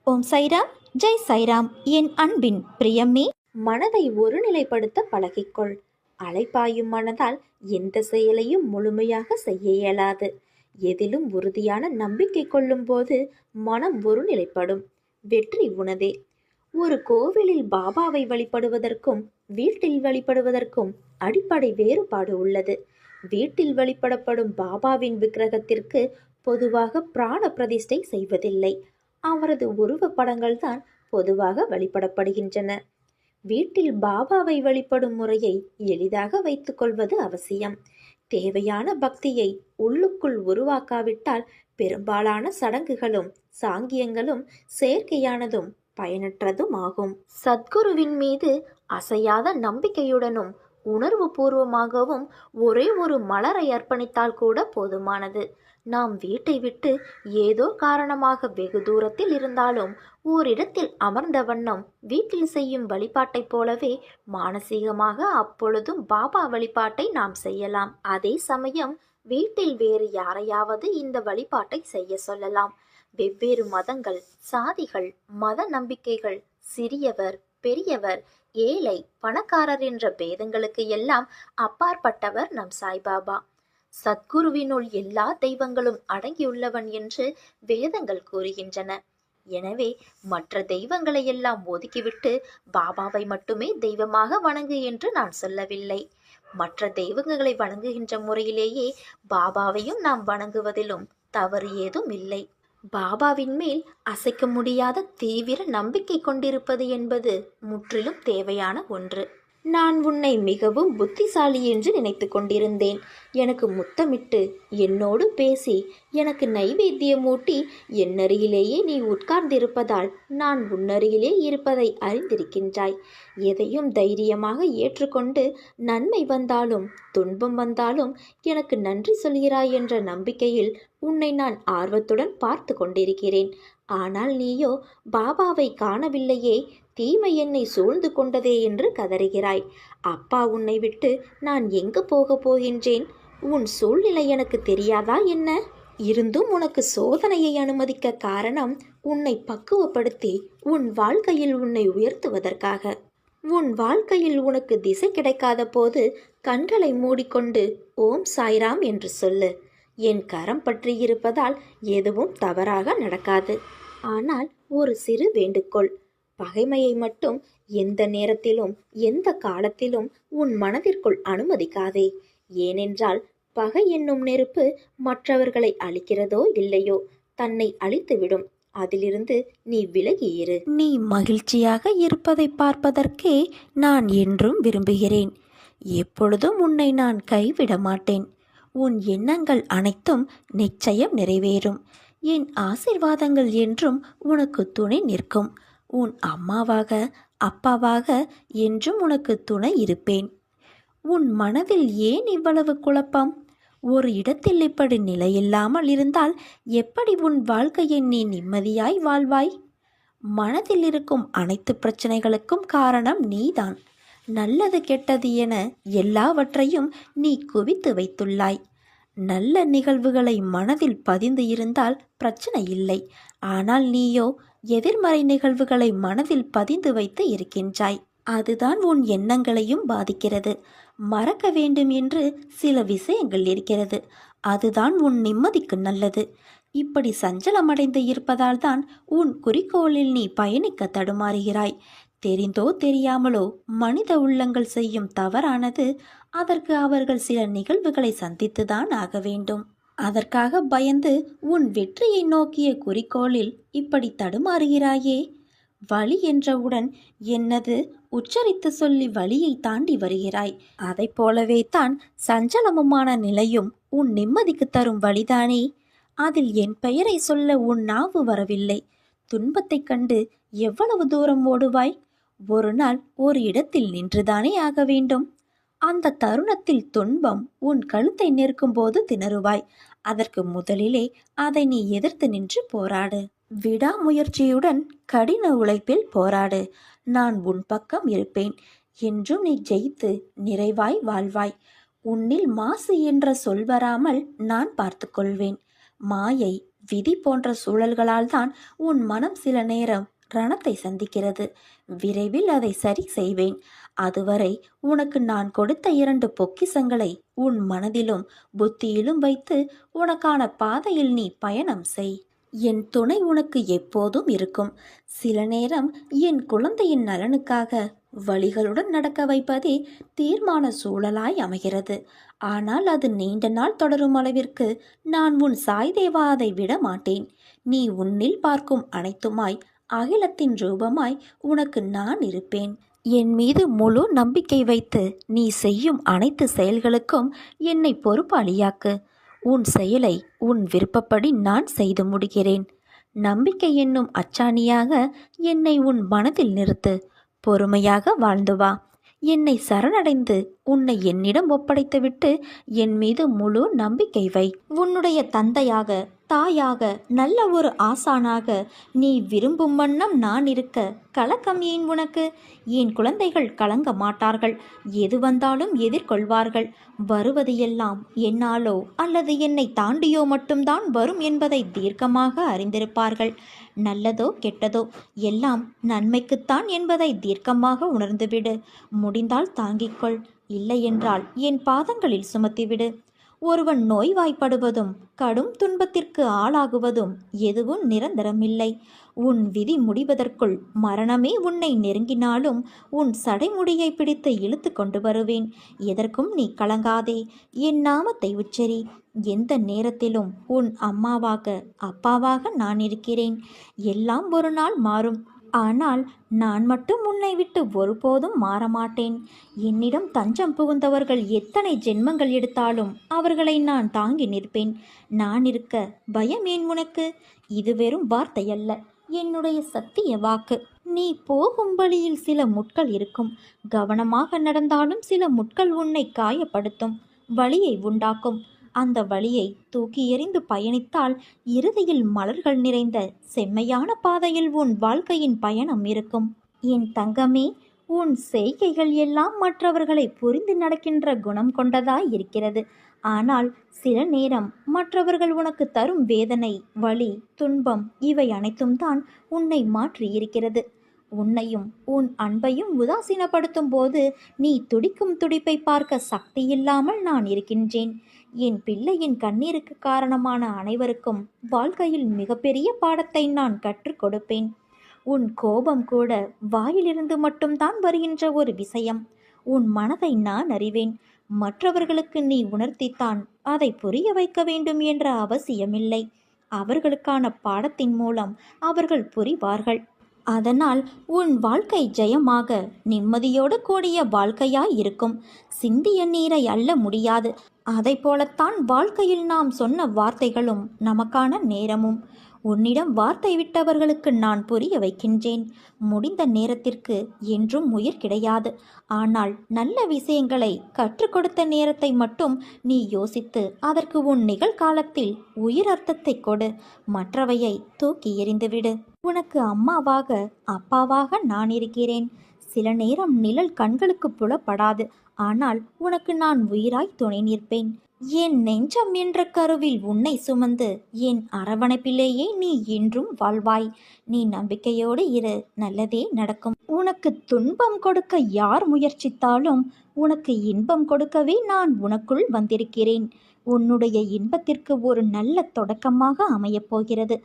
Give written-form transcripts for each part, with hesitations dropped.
ஓம் சைராம், ஜெய் சைராம். என் அன்பின் பிரியமே, மனதை ஒருநிலைப்படுத்த பழகிக்கொள். அலைப்பாயும் மனதால் எந்த செயலையும் முழுமையாக செய்ய இயலாது. எதிலும் உறுதியான நம்பிக்கை கொள்ளும் போது மனம் ஒருநிலைப்படும். வெற்றி உனதே. ஒரு கோவிலில் பாபாவை வழிபடுவதற்கும் வீட்டில் வழிபடுவதற்கும் அடிப்படை வேறுபாடு உள்ளது. வீட்டில் வழிபடப்படும் பாபாவின் விக்கிரகத்திற்கு பொதுவாக பிராண பிரதிஷ்டை செய்வதில்லை. அவரது உருவ படங்கள் தான் பொதுவாக வழிபடப்படுகின்றன. வீட்டில் பாபாவை வழிபடும் முறையை எளிதாக வைத்துக் கொள்வது அவசியம். தேவையான பக்தியை உள்ளுக்குள் உருவாக்காவிட்டால் பெரும்பாலான சடங்குகளும் சாங்கியங்களும் செயற்கையானதும் பயனற்றதும் ஆகும். சத்குருவின் மீது அசையாத நம்பிக்கையுடனும் உணர்வு பூர்வமாகவும் ஒரே ஒரு மலரை அர்ப்பணித்தால் கூட போதுமானது. நாம் வீட்டை விட்டு ஏதோ காரணமாக வெகு தூரத்தில் இருந்தாலும் ஓரிடத்தில் அமர்ந்த வண்ணம் வீட்டில் செய்யும் வழிபாட்டைப் போலவே மானசீகமாக அப்பொழுதும் பாபா வழிபாட்டை நாம் செய்யலாம். அதே சமயம் வீட்டில் வேறு யாரையாவது இந்த வழிபாட்டை செய்ய சொல்லலாம். வெவ்வேறு மதங்கள், சாதிகள், மத நம்பிக்கைகள், சிறியவர், பெரியவர், ஏழை, பணக்காரர் என்ற பேதங்களுக்கு எல்லாம் அப்பாற்பட்டவர் நம் சாய்பாபா. சத்குருவினுள் எல்லா தெய்வங்களும் அடங்கியுள்ளவன் என்று வேதங்கள் கூறுகின்றன. எனவே மற்ற தெய்வங்களை எல்லாம் ஒதுக்கிவிட்டு பாபாவை மட்டுமே தெய்வமாக வணங்கு என்று நான் சொல்லவில்லை. மற்ற தெய்வங்களை வணங்குகின்ற முறையிலேயே பாபாவையும் நாம் வணங்குவதிலும் தவறு ஏதும் இல்லை. பாபாவின் மேல் அசைக்க முடியாத தீவிர நம்பிக்கை கொண்டிருப்பது என்பது முற்றிலும் தேவையான ஒன்று. நான் உன்னை மிகவும் புத்திசாலி என்று நினைத்து கொண்டிருந்தேன். எனக்கு முத்தமிட்டு என்னோடு பேசி எனக்கு நைவேத்தியமூட்டி என்னருகிலேயே நீ உட்கார்ந்திருப்பதால் நான் உன்னருகிலே இருப்பதை அறிந்திருக்கின்றாய். எதையும் தைரியமாக ஏற்றுக்கொண்டு நன்மை வந்தாலும் துன்பம் வந்தாலும் எனக்கு நன்றி சொல்கிறாய் என்ற நம்பிக்கையில் உன்னை நான் ஆர்வத்துடன் பார்த்து கொண்டிருக்கிறேன். ஆனால் நீயோ பாபாவை காணவில்லையே, தீமை என்னை சூழ்ந்து கொண்டதே என்று கதறுகிறாய். அப்பா உன்னை விட்டு நான் எங்கு போக போகின்றேன்? உன் சூழ்நிலை எனக்கு தெரியாதா என்ன? இருந்தும் உனக்கு சோதனையை அனுமதிக்க காரணம் உன்னை பக்குவப்படுத்தி உன் வாழ்க்கையில் உன்னை உயர்த்துவதற்காக. உன் வாழ்க்கையில் உனக்கு திசை கிடைக்காத போது கண்களை மூடிக்கொண்டு ஓம் சாய்ராம் என்று சொல்லு. என் கரம் பற்றி இருப்பதால் எதுவும் தவறாக நடக்காது. ஆனால் ஒரு சிறு வேண்டுகோள், பகைமையை மட்டும் எந்த நேரத்திலும் எந்த காலத்திலும் உன் மனதிற்குள் அனுமதிக்காதே. ஏனென்றால் பகை என்னும் நெருப்பு மற்றவர்களை அழிக்கிறதோ இல்லையோ தன்னை அழித்துவிடும். அதிலிருந்து நீ விலகியிரு. நீ மகிழ்ச்சியாக இருப்பதை பார்ப்பதற்கே நான் என்றும் விரும்புகிறேன். எப்பொழுதும் உன்னை நான் கைவிட மாட்டேன். உன் எண்ணங்கள் அனைத்தும் நிச்சயம் நிறைவேறும். என் ஆசீர்வாதங்கள் என்றும் உனக்கு துணை நிற்கும். உன் அம்மாவாக அப்பாவாக என்றும் உனக்கு துணை இருப்பேன். உன் மனதில் ஏன் இவ்வளவு குழப்பம்? ஒரு இடத்தில் இப்படி நிலையில்லாமல் இருந்தால் எப்படி உன் வாழ்க்கையை நீ நிம்மதியாய் வாழ்வாய்? மனதில் இருக்கும் அனைத்து பிரச்சனைகளுக்கும் காரணம் நீதான். நல்லது கெட்டது என எல்லாவற்றையும் நீ குவித்து வைத்துள்ளாய். நல்ல நிகழ்வுகளை மனதில் பதிந்து இருந்தால் பிரச்சனை இல்லை. ஆனால் நீயோ எதிர்மறை நிகழ்வுகளை மனதில் பதிந்து வைத்து இருக்கின்றாய். அதுதான் உன் எண்ணங்களையும் பாதிக்கிறது. மறக்க வேண்டும் என்று சில விஷயங்கள் இருக்கிறது. அதுதான் உன் நிம்மதிக்கு நல்லது. இப்படி சஞ்சலமடைந்து இருப்பதால் தான் உன் குறிக்கோளில் நீ பயணிக்க தடுமாறுகிறாய். தெரிந்தோ தெரியாமலோ மனித உள்ளங்கள் செய்யும் தவறானது அதற்கு அவர்கள் சில நிகழ்வுகளை சந்தித்துதான் ஆக வேண்டும். அதற்காக பயந்து உன் வெற்றியை நோக்கிய குறிக்கோளில் இப்படி தடுமாறுகிறாயே. வழி என்றவுடன் என்னது உச்சரித்து சொல்லி வழியை தாண்டி வருகிறாய். அதை போலவே தான் சஞ்சலமுமான நிலையும் உன் நிம்மதிக்கு தரும் வழிதானே. அதில் என் பெயரை சொல்ல உன் நாவு வரவில்லை. துன்பத்தைக் கண்டு எவ்வளவு தூரம் ஓடுவாய்? ஒரு நாள் ஒரு இடத்தில் நின்றுதானே ஆக வேண்டும். அந்த தருணத்தில் துன்பம் உன் கழுத்தை நெருக்கும் போது திணறுவாய். அதற்கு முதலிலே அதை நீ எதிர்த்து நின்று போராடு. விடாமுயற்சியுடன் கடின உழைப்பில் போராடு. நான் உன் பக்கம் இருப்பேன். என்றும் நீ ஜெயித்து நிறைவாய் வாழ்வாய். உன்னில் மாசு என்ற சொல் வராமல் நான் பார்த்து கொள்வேன். மாயை, விதி போன்ற சூழல்களால் தான் உன் மனம் சில நேரம் ரணத்தை சந்திக்கிறது. விரைவில் அதை சரி செய்வேன். அதுவரை உனக்கு நான் கொடுத்த 2 பொக்கிஷங்களை உன் மனதிலும் புத்தியிலும் வைத்து உனக்கான பாதையில் நீ பயணம் செய். என் துணை உனக்கு எப்போதும் இருக்கும். சில நேரம் என் குழந்தையின் நலனுக்காக வழிகளுடன் நடக்க வைப்பதே தீர்மான சூழலாய் அமைகிறது. ஆனால் அது நீண்ட நாள் தொடரும் அளவிற்கு நான் உன் சாய்தேவா அதை விட மாட்டேன். நீ உன்னில் பார்க்கும் அனைத்துமாய் அகிலத்தின் ரூபமாய் உனக்கு நான் இருப்பேன். என் மீது முழு நம்பிக்கை வைத்து நீ செய்யும் அனைத்து செயல்களுக்கும் என்னை பொறுப்பாளியாக்கு. உன் செயலை உன் விருப்பப்படி நான் செய்து முடிகிறேன். நம்பிக்கை என்னும் அச்சாணியாக என்னை உன் மனதில் நிறுத்து. பொறுமையாக வாழ்ந்து வா. என்னை சரணடைந்து உன்னை என்னிடம் ஒப்படைத்துவிட்டு என் மீது முழு நம்பிக்கை வை. உன்னுடைய தந்தையாக, தாயாக, நல்ல ஒரு ஆசானாக நீ விரும்பும் வண்ணம் நான் இருக்க கலக்கம் ஏன் உனக்கு? என் குழந்தைகள் கலங்க மாட்டார்கள். எது வந்தாலும் எதிர்கொள்வார்கள். வருவது எல்லாம் என்னாலோ அல்லது என்னை தாண்டியோ மட்டும்தான் வரும் என்பதை தீர்க்கமாக அறிந்திருப்பார்கள். நல்லதோ கெட்டதோ எல்லாம் நன்மைக்குத்தான் என்பதை தீர்க்கமாக உணர்ந்துவிடு. முடிந்தால் தாங்கிக்கொள், இல்லையென்றால் என் பாதங்களில் சுமத்திவிடு. ஒருவன் நோய்வாய்ப்படுவதும் கடும் துன்பத்திற்கு ஆளாகுவதும் எதுவும் நிரந்தரமில்லை. உன் விதி முடிவதற்குள் மரணமே உன்னை நெருங்கினாலும் உன் சடைமுடியை பிடித்து இழுத்து கொண்டு வருவேன். எதற்கும் நீ கலங்காதே. என் நாமத்தை உச்சரி. எந்த நேரத்திலும் உன் அம்மாவாக, அப்பாவாக நான் இருக்கிறேன். எல்லாம் ஒரு நாள் மாறும். ஆனால் நான் மட்டும் உன்னை விட்டு ஒருபோதும் மாறமாட்டேன். என்னிடம் தஞ்சம் புகுந்தவர்கள் எத்தனை ஜென்மங்கள் எடுத்தாலும் அவர்களை நான் தாங்கி நிற்பேன். நான் இருக்க பயம் ஏன் உனக்கு? இது வெறும் வார்த்தையல்ல, என்னுடைய சத்திய வாக்கு. நீ போகும் வழியில் சில முட்கள் இருக்கும். கவனமாக நடந்தாலும் சில முட்கள் உன்னை காயப்படுத்தும், வலியை உண்டாக்கும். அந்த வழியை தூக்கி எறிந்து பயணித்தால் இறுதியில் மலர்கள் நிறைந்த செம்மையான பாதையில் உன் வாழ்க்கையின் பயணம் இருக்கும். என் தங்கமே, உன் செய்கைகள் எல்லாம் மற்றவர்களை புரிந்து நடக்கின்ற குணம் கொண்டதாய் இருக்கிறது. ஆனால் சில நேரம் மற்றவர்கள் உனக்கு தரும் வேதனை, வலி, துன்பம் இவை அனைத்தும் தான் உன்னை மாற்றி இருக்கிறது. உன்னையும் உன் அன்பையும் உதாசீனப்படுத்தும் போது நீ துடிக்கும் துடிப்பை பார்க்க சக்தி இல்லாமல் நான் இருக்கின்றேன். என் பிள்ளையின் கண்ணீருக்கு காரணமான அனைவருக்கும் வாழ்க்கையில் மிகப்பெரிய பாடத்தை நான் கற்றுக் கொடுப்பேன். உன் கோபம் கூட வாயிலிருந்து மட்டும்தான் வருகின்ற ஒரு விஷயம். உன் மனதை நான் அறிவேன். மற்றவர்களுக்கு நீ உணர்த்தித்தான் அதை புரிய வைக்க வேண்டும் என்ற அவசியமில்லை. அவர்களுக்கான பாடத்தின் மூலம் அவர்கள் புரிவார்கள். அதனால் உன் வாழ்க்கை ஜெயமாக நிம்மதியோடு கூடிய வாழ்க்கையாய் இருக்கும். சிந்திய நீரை அள்ள முடியாது. அதை போலத்தான் வாழ்க்கையில் நாம் சொன்ன வார்த்தைகளும் நமக்கான நேரமும். உன்னிடம் வார்த்தை விட்டவர்களுக்கு நான் புரிய வைக்கின்றேன். முடிந்த நேரத்திற்கு என்றும் உயிர் கிடையாது. ஆனால் நல்ல விஷயங்களை கற்றுக் கொடுத்த நேரத்தை மட்டும் நீ யோசித்து அதற்கு உன் நிகழ்காலத்தில் உயிர் அர்த்தத்தை கொடு. மற்றவையை தூக்கி எறிந்துவிடு. உனக்கு அம்மாவாக, அப்பாவாக நான் இருக்கிறேன். சில நேரம் நிழல் கண்களுக்கு புலப்படாது. ஆனால் உனக்கு நான் உயிராய் துணை நிற்பேன். என் நெஞ்சம் என்ற கருவில் உன்னை சுமந்து என் அரவணைப்பிலேயே நீ என்றும் வாழ்வாய். நீ நம்பிக்கையோடு இரு, நல்லதே நடக்கும். உனக்கு துன்பம் கொடுக்க யார் முயற்சித்தாலும் உனக்கு இன்பம் கொடுக்கவே நான் உனக்குள் வந்திருக்கிறேன். உன்னுடைய இன்பத்திற்கு ஒரு நல்ல தொடக்கமாக அமையப் போகிறது.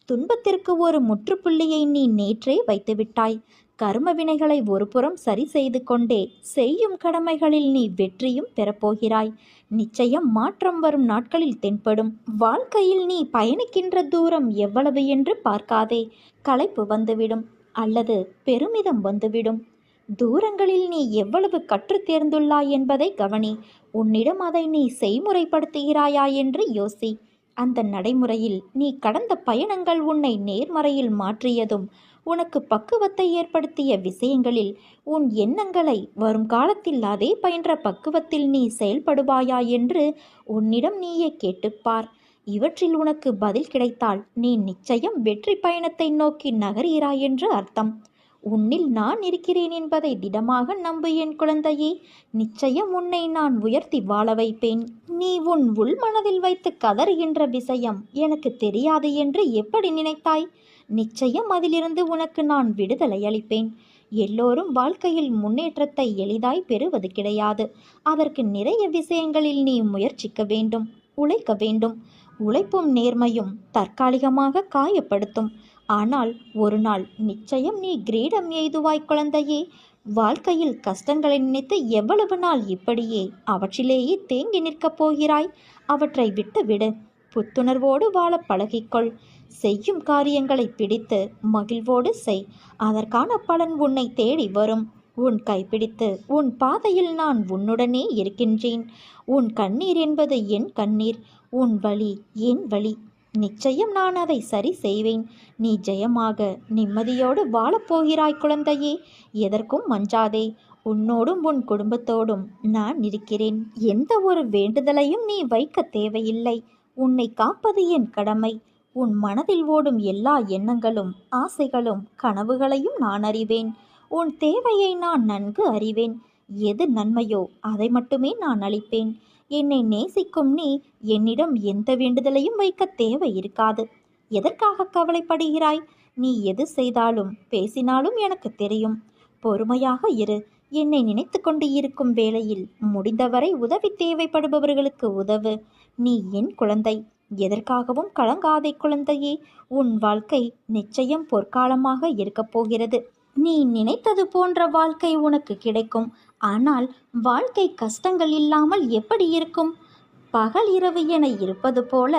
துன்பத்திற்கு ஒரு முற்றுப்புள்ளியை நீ நேற்றே வைத்துவிட்டாய். கர்ம வினைகளை ஒருபுறம் சரி செய்து கொண்டே செய்யும் கடமைகளில் நீ வெற்றியும் பெறப்போகிறாய். நிச்சயம் மாற்றம் வரும் நாட்களில் தென்படும். வாழ்க்கையில் நீ பயணிக்கின்ற தூரம் எவ்வளவு என்று பார்க்காதே. களைப்பு வந்துவிடும் அல்லது பெருமிதம் வந்துவிடும். தூரங்களில் நீ எவ்வளவு கற்று தேர்ந்துள்ளாய் என்பதை கவனி. உன்னிடம் அதை நீ செய்முறைப்படுத்துகிறாயா என்று யோசி. அந்த நடைமுறையில் நீ கடந்த பயணங்கள் உன்னை நேர்மறையில் மாற்றியதும் உனக்கு பக்குவத்தை ஏற்படுத்திய விஷயங்களில் உன் எண்ணங்களை வரும் காலத்தில் அதே பயின்ற பக்குவத்தில் நீ செயல்படுவாயா என்று உன்னிடம் நீயே கேட்டுப்பார். இவற்றில் உனக்கு பதில் கிடைத்தால் நீ நிச்சயம் வெற்றி பயணத்தை நோக்கி நகர்கிறாய் என்று அர்த்தம். உன்னில் நான் இருக்கிறேன் என்பதை திடமாக நம்பு என் குழந்தையே. நிச்சயம் உன்னை நான் உயர்த்தி வாழ வைப்பேன். நீ உன் உள் மனதில் வைத்து கதறுகின்ற விஷயம் எனக்கு தெரியாது என்று எப்படி நினைத்தாய்? நிச்சயம் அதிலிருந்து உனக்கு நான் விடுதலை அளிப்பேன். எல்லோரும் வாழ்க்கையில் முன்னேற்றத்தை எளிதாய் பெறுவது கிடையாது. அதற்கு நிறைய விஷயங்களில் நீ முயற்சிக்க வேண்டும், உழைக்க வேண்டும். உழைப்பும் நேர்மையும் தற்காலிகமாக காயப்படுத்தும். ஆனால் ஒரு நாள் நிச்சயம் நீ கிரீடம் எய்துவாய் குழந்தையே. வாழ்க்கையில் கஷ்டங்களை நினைத்து எவ்வளவு நாள் இப்படியே அவற்றிலேயே தேங்கி நிற்கப் போகிறாய்? அவற்றை விட்டுவிடு. புத்துணர்வோடு வாழ பழகிக்கொள். செய்யும் காரியங்களை பிடித்து மகிழ்வோடு செய். அதற்கான பலன் உன்னை தேடி வரும். உன் கைப்பிடித்து உன் பாதையில் நான் உன்னுடனே இருக்கின்றேன். உன் கண்ணீர் என்பது என் கண்ணீர், உன் வலி என் வலி. நிச்சயம் நான் அதை சரி செய்வேன். நீ ஜெயமாக நிம்மதியோடு வாழப்போகிறாய் குழந்தையே. எதற்கும் மஞ்சாதே. உன்னோடும் உன் குடும்பத்தோடும் நான் இருக்கிறேன். எந்த ஒரு வேண்டுதலையும் நீ வைக்க தேவையில்லை. உன்னை காப்பது என் கடமை. உன் மனதில் ஓடும் எல்லா எண்ணங்களும், ஆசைகளும், கனவுகளையும் நான் அறிவேன். உன் தேவையை நான் நன்கு அறிவேன். எது நன்மையோ அதை மட்டுமே நான் அளிப்பேன். என்னை நேசிக்கும் நீ என்னிடம் எந்த வேண்டுதலையும் வைக்க தேவை இருக்காது. எதற்காக கவலைப்படுகிறாய்? நீ எது செய்தாலும் பேசினாலும் எனக்கு தெரியும். பொறுமையாக இரு. என்னை நினைத்து கொண்டு இருக்கும் வேளையில் முடிந்தவரை உதவி தேவைப்படுபவர்களுக்கு உதவு. நீ என் குழந்தை. எதற்காகவும் கலங்காதே குழந்தையே. உன் வாழ்க்கை நிச்சயம் பொற்காலமாக இருக்கப் போகிறது. நீ நினைத்தது போன்ற வாழ்க்கை உனக்கு கிடைக்கும். ஆனால் வாழ்க்கை கஷ்டங்கள் இல்லாமல் எப்படி இருக்கும்? பகல் இரவு என இருப்பது போல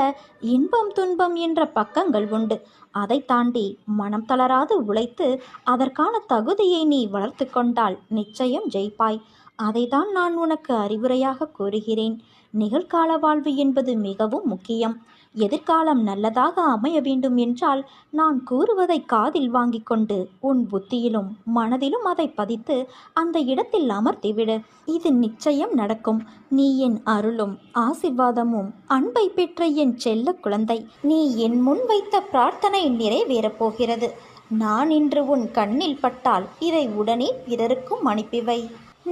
இன்பம் துன்பம் என்ற பக்கங்கள் உண்டு. அதை தாண்டி மனம் தளராது உழைத்து அதற்கான தகுதியை நீ வளர்த்து கொண்டால் நிச்சயம் ஜெயிப்பாய். அதைதான் நான் உனக்கு அறிவுரையாக கூறுகிறேன். நிகழ்கால வாழ்வு என்பது மிகவும் முக்கியம். எதிர்காலம் நல்லதாக அமைய வேண்டும் என்றால் நான் கூறுவதை காதில் வாங்கி கொண்டு உன் புத்தியிலும் மனதிலும் அதை பதித்து அந்த இடத்தில் அமர்த்திவிடு. இது நிச்சயம் நடக்கும். நீ என் அருளும் ஆசிர்வாதமும் அன்பை பெற்ற என் செல்ல குழந்தை. நீ என் முன் வைத்த பிரார்த்தனை நிறைவேறப் போகிறது. நான் இன்று உன் கண்ணில் பட்டால் இதை உடனே பிறருக்கும் அனுப்பிவை.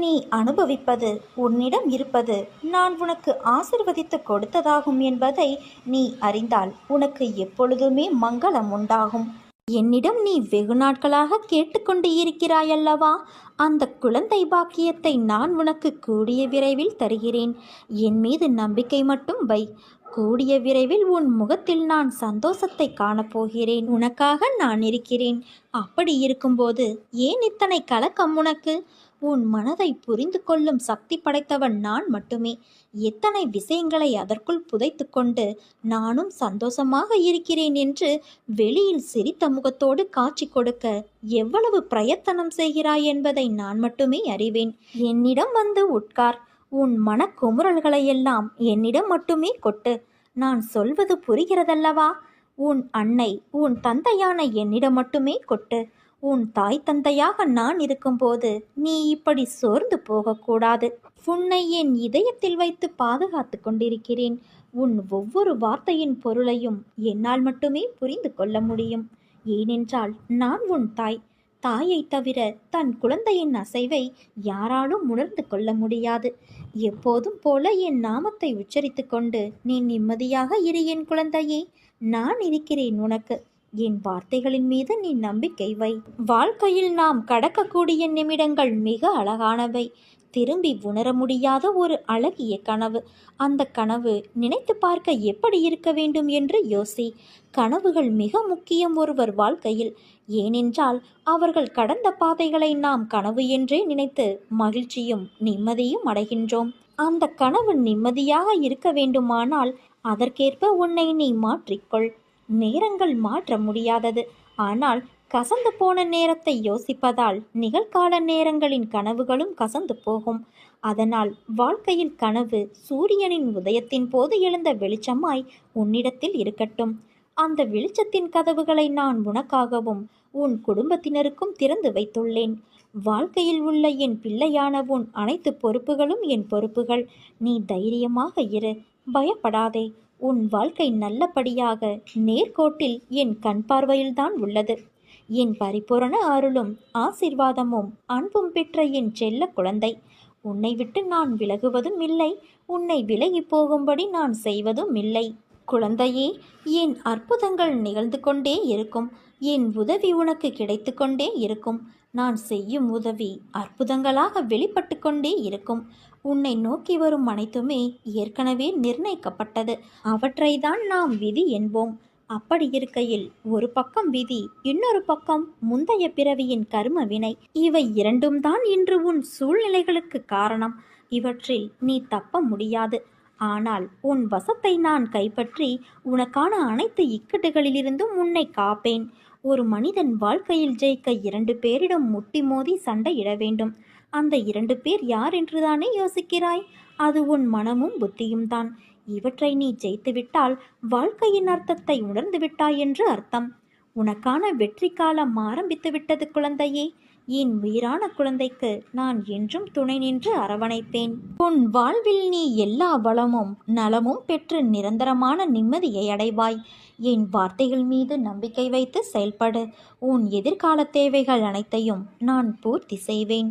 நீ அனுபவிப்பது, உன்னிடம் இருப்பது நான் உனக்கு ஆசிர்வதித்து கொடுத்ததாகும் என்பதை நீ அறிந்தால் உனக்கு எப்பொழுதுமே மங்களம் உண்டாகும். என்னிடம் நீ வெகு நாட்களாக கேட்டுக்கொண்டு இருக்கிறாயல்லவா? அந்த குழந்தை பாக்கியத்தை நான் உனக்கு கூடிய விரைவில் தருகிறேன். என் மீது நம்பிக்கை மட்டும் வை. கூடிய விரைவில் உன் முகத்தில் நான் சந்தோஷத்தை காணப்போகிறேன். உனக்காக நான் இருக்கிறேன். அப்படி இருக்கும்போது ஏன் இத்தனை கலக்கம் உனக்கு? உன் மனதை புரிந்து கொள்ளும் சக்தி படைத்தவன் நான் மட்டுமே. எத்தனை விஷயங்களை அதற்குள் புதைத்து கொண்டு நானும் சந்தோஷமாக இருக்கிறேன் என்று வெளியில் சிரித்த முகத்தோடு காட்சி கொடுக்க எவ்வளவு பிரயத்தனம் செய்கிறாய் என்பதை நான் மட்டுமே அறிவேன். என்னிடம் வந்து உட்கார். உன் மனக்குமுறல்களையெல்லாம் என்னிடம் மட்டுமே கொட்டு. நான் சொல்வது புரிகிறதல்லவா? உன் அன்னை, உன் தந்தையான என்னிடம் மட்டுமே கொட்டு. உன் தாய் தந்தையாக நான் இருக்கும்போது நீ இப்படி சோர்ந்து போகக்கூடாது. உன்னை என் இதயத்தில் வைத்து பாதுகாத்து கொண்டிருக்கிறேன். உன் ஒவ்வொரு வார்த்தையின் பொருளையும் என்னால் மட்டுமே புரிந்து கொள்ள முடியும். ஏனென்றால் நான் உன் தாய். தாயை தவிர தன் குழந்தையின் அசைவை யாராலும் உணர்ந்து கொள்ள முடியாது. எப்போதும் போல என் நாமத்தை உச்சரித்து கொண்டு நீ நிம்மதியாக இரு என் குழந்தையே. நான் இருக்கிறேன் உனக்கு. என் வார்த்தைகளின் மீது நீ நம்பிக்கை வை. வாழ்க்கையில் நாம் கடக்கக்கூடிய நிமிடங்கள் மிக அழகானவை. திரும்பி உணர முடியாத ஒரு அழகிய கனவு. அந்த கனவு நினைத்து பார்க்க எப்படி இருக்க வேண்டும் என்று யோசி. கனவுகள் மிக முக்கியம் ஒருவர் வாழ்க்கையில். ஏனென்றால் அவர்கள் கடந்த பாதைகளை நாம் கனவு என்றே நினைத்து மகிழ்ச்சியும் நிம்மதியும் அடைகின்றோம். அந்த கனவு நிம்மதியாக இருக்க வேண்டுமானால் அதற்கேற்ப உன்னை நீ மாற்றிக்கொள். நேரங்கள் மாற்ற முடியாதது. ஆனால் கசந்து போன நேரத்தை யோசிப்பதால் நிகழ்கால நேரங்களின் கனவுகளும் கசந்து போகும். அதனால் வாழ்க்கையில் கனவு சூரியனின் உதயத்தின் போது எழுந்த வெளிச்சமாய் உன்னிடத்தில் இருக்கட்டும். அந்த வெளிச்சத்தின் கதவுகளை நான் உனக்காகவும் உன் குடும்பத்தினருக்கும் திறந்து வைத்துள்ளேன். வாழ்க்கையில் உள்ள என் பிள்ளையான உன் அனைத்து பொறுப்புகளும் என் பொறுப்புகள். நீ தைரியமாக இரு, பயப்படாதே. உன் வாழ்க்கை நல்லபடியாக நேர்கோட்டில் என் கண் பார்வையில்தான் உள்ளது. என் பரிபூரண அருளும் ஆசீர்வாதமும் அன்பும் பெற்ற என் செல்ல குழந்தை. உன்னை விட்டு நான் விலகுவதும் இல்லை, உன்னை விலகி போகும்படி நான் செய்வதும் இல்லை. குழந்தையே, என் அற்புதங்கள் நிகழ்ந்து கொண்டே இருக்கும். என் உதவி உனக்கு கிடைத்து கொண்டே இருக்கும். நான் செய்யும் உதவி அற்புதங்களாக வெளிப்பட்டு கொண்டே இருக்கும். உன்னை நோக்கி வரும் அனைத்துமே ஏற்கனவே நிர்ணயிக்கப்பட்டது. அவற்றை தான் நாம் விதி என்போம். அப்படி இருக்கையில் ஒரு பக்கம் விதி, இன்னொரு பக்கம் முந்தைய பிறவியின் கர்ம வினை. இவை இரண்டும் தான் இன்று உன் சூழ்நிலைகளுக்கு காரணம். இவற்றில் நீ தப்ப முடியாது. ஆனால் உன் வசத்தை நான் கைப்பற்றி உனக்கான அனைத்து இக்கட்டுகளிலிருந்தும் உன்னை காப்பேன். ஒரு மனிதன் வாழ்க்கையில் ஜெயிக்க 2 பேரிடம் முட்டி மோதி சண்டையிட வேண்டும். அந்த 2 பேர் யார் என்றுதானே யோசிக்கிறாய்? அது உன் மனமும் புத்தியும் தான். இவற்றை நீ ஜெயித்துவிட்டால் வாழ்க்கையின் அர்த்தத்தை உணர்ந்து விட்டாய் என்று அர்த்தம். உனக்கான வெற்றி காலம் ஆரம்பித்து விட்டது குழந்தையே. என் உயிரான குழந்தைக்கு நான் என்றும் துணை நின்று அரவணைப்பேன். உன் வாழ்வில் நீ எல்லா வளமும் நலமும் பெற்று நிரந்தரமான நிம்மதியை அடைவாய். என் வார்த்தைகள் மீது நம்பிக்கை வைத்து செயல்படு. உன் எதிர்கால தேவைகள் அனைத்தையும் நான் பூர்த்தி செய்வேன்.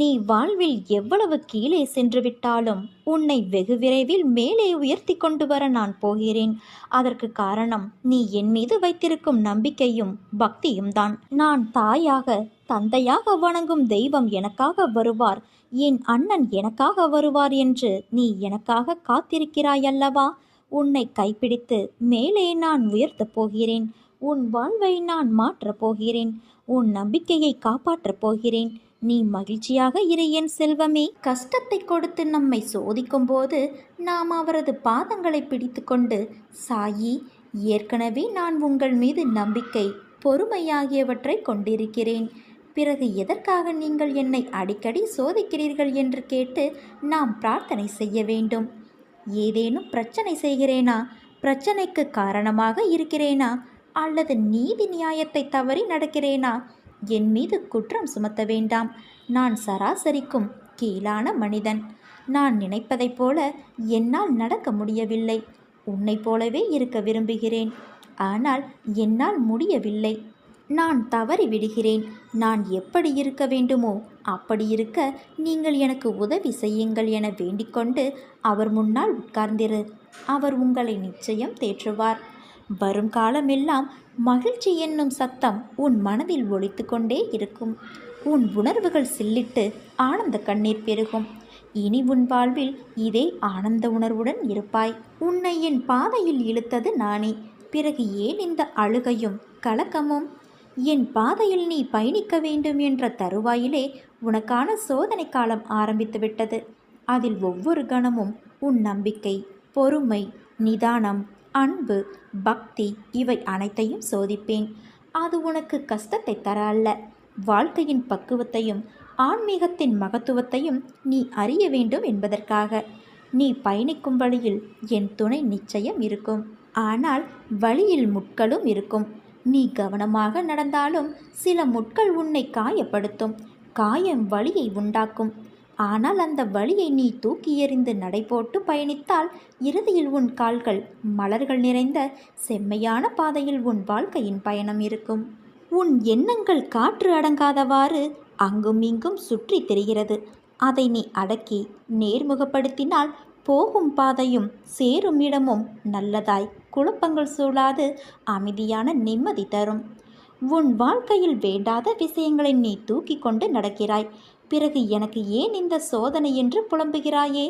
நீ வாழ்வில் எவ்வளவு கீழே சென்று விட்டாலும் உன்னை வெகு விரைவில் மேலே உயர்த்தி கொண்டு வர நான் போகிறேன். அதற்கு காரணம் நீ என் மீது வைத்திருக்கும் நம்பிக்கையும் பக்தியும் தான். நான் தாயாக தந்தையாக வணங்கும் தெய்வம் எனக்காக வருவார், என் அண்ணன் எனக்காக வருவார் என்று நீ எனக்காக காத்திருக்கிறாயல்லவா? உன்னை கைப்பிடித்து மேலே நான் உயர்த்தப் போகிறேன். உன் வாழ்வை நான் மாற்றப் போகிறேன். உன் நம்பிக்கையை காப்பாற்றப் போகிறேன். நீ மகிழ்ச்சியாக இரு என் செல்வமே. கஷ்டத்தை கொடுத்து நம்மை சோதிக்கும் போது நாம் அவரது பாதங்களை பிடித்து கொண்டு, சாயி, ஏற்கனவே நான் உங்கள் மீது நம்பிக்கை, பொறுமை ஆகியவற்றை கொண்டிருக்கிறேன். பிறகு எதற்காக நீங்கள் என்னை அடிக்கடி சோதிக்கிறீர்கள் என்று கேட்டு நாம் பிரார்த்தனை செய்ய வேண்டும். ஏதேனும் பிரச்சனை செய்கிறேனா? பிரச்சனைக்கு காரணமாக இருக்கிறேனா? அல்லது நீதி நியாயத்தை தவறி நடக்கிறேனா? என் மீது குற்றம் சுமத்த வேண்டாம். நான் சராசரிக்கும் கீழான மனிதன். நான் நினைப்பதைப் போல என்னால் நடக்க முடியவில்லை. உன்னைப் போலவே இருக்க விரும்புகிறேன். ஆனால் என்னால் முடியவில்லை. நான் தவறி விடுகிறேன். நான் எப்படி இருக்க வேண்டுமோ அப்படி இருக்க நீங்கள் எனக்கு உதவி செய்யுங்கள் என வேண்டிக்கொண்டு அவர் முன்னால் உட்கார்ந்திரு. அவர் உங்களை நிச்சயம் தேற்றுவார். வரும் காலமெல்லாம் மகிழ்ச்சி என்னும் சத்தம் உன் மனதில் ஒலித்து கொண்டே இருக்கும். உன் உணர்வுகள் சில்லிட்டு ஆனந்த கண்ணீர் பெருகும். இனி உன் வாழ்வில் இதே ஆனந்த உணர்வுடன் இருப்பாய். உன்னை என் பாதையில் இழுத்தது நானே. பிறகு ஏன் இந்த அழுகையும் கலக்கமும்? என் பாதையில் நீ பயணிக்க வேண்டும் என்ற தருவாயிலே உனக்கான சோதனை காலம் ஆரம்பித்து விட்டது. அதில் ஒவ்வொரு கணமும் உன் நம்பிக்கை, பொறுமை, நிதானம், அன்பு, பக்தி இவை அனைத்தையும் சோதிப்பேன். அது உனக்கு கஷ்டத்தை தர அல்ல, வாழ்க்கையின் பக்குவத்தையும் ஆன்மீகத்தின் மகத்துவத்தையும் நீ அறிய வேண்டும் என்பதற்காக. நீ பயணிக்கும் வழியில் என் துணை நிச்சயம் இருக்கும். ஆனால் வழியில் முட்களும் இருக்கும். நீ கவனமாக நடந்தாலும் சில முட்கள் உன்னை காயப்படுத்தும். காயம் வலியை உண்டாக்கும். ஆனால் அந்த வலியை நீ தூக்கி எறிந்து நடைபோட்டு பயணித்தால் இறுதியில் உன் கால்கள் மலர்கள் நிறைந்த செம்மையான பாதையில் உன் வாழ்க்கையின் பயணம் இருக்கும். உன் எண்ணங்கள் காற்று அடங்காதவாறு அங்கும் இங்கும் சுற்றி திரிகிறது. அதை நீ அடக்கி நேர்முகப்படுத்தினால் போகும் பாதையும் சேரும் இடமும் நல்லதாய் குழப்பங்கள் சூழாது அமைதியான நிம்மதி தரும். உன் வாழ்க்கையில் வேண்டாத விஷயங்களை நீ தூக்கி கொண்டு நடக்கிறாய். பிறகு எனக்கு ஏன் இந்த சோதனை என்று புலம்புகிறாயே?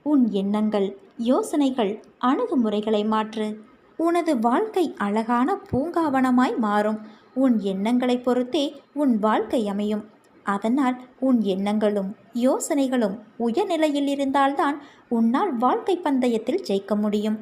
உன் எண்ணங்கள், யோசனைகள், அணுகுமுறைகளை மாற்று. உனது வாழ்க்கை அழகான பூங்காவனமாய் மாறும். உன் எண்ணங்களை பொறுத்தே உன் வாழ்க்கை அமையும். அதனால் உன் எண்ணங்களும் யோசனைகளும் உயர்நிலையில் இருந்தால்தான் உன்னால் வாழ்க்கை பந்தயத்தில் ஜெயிக்க முடியும்.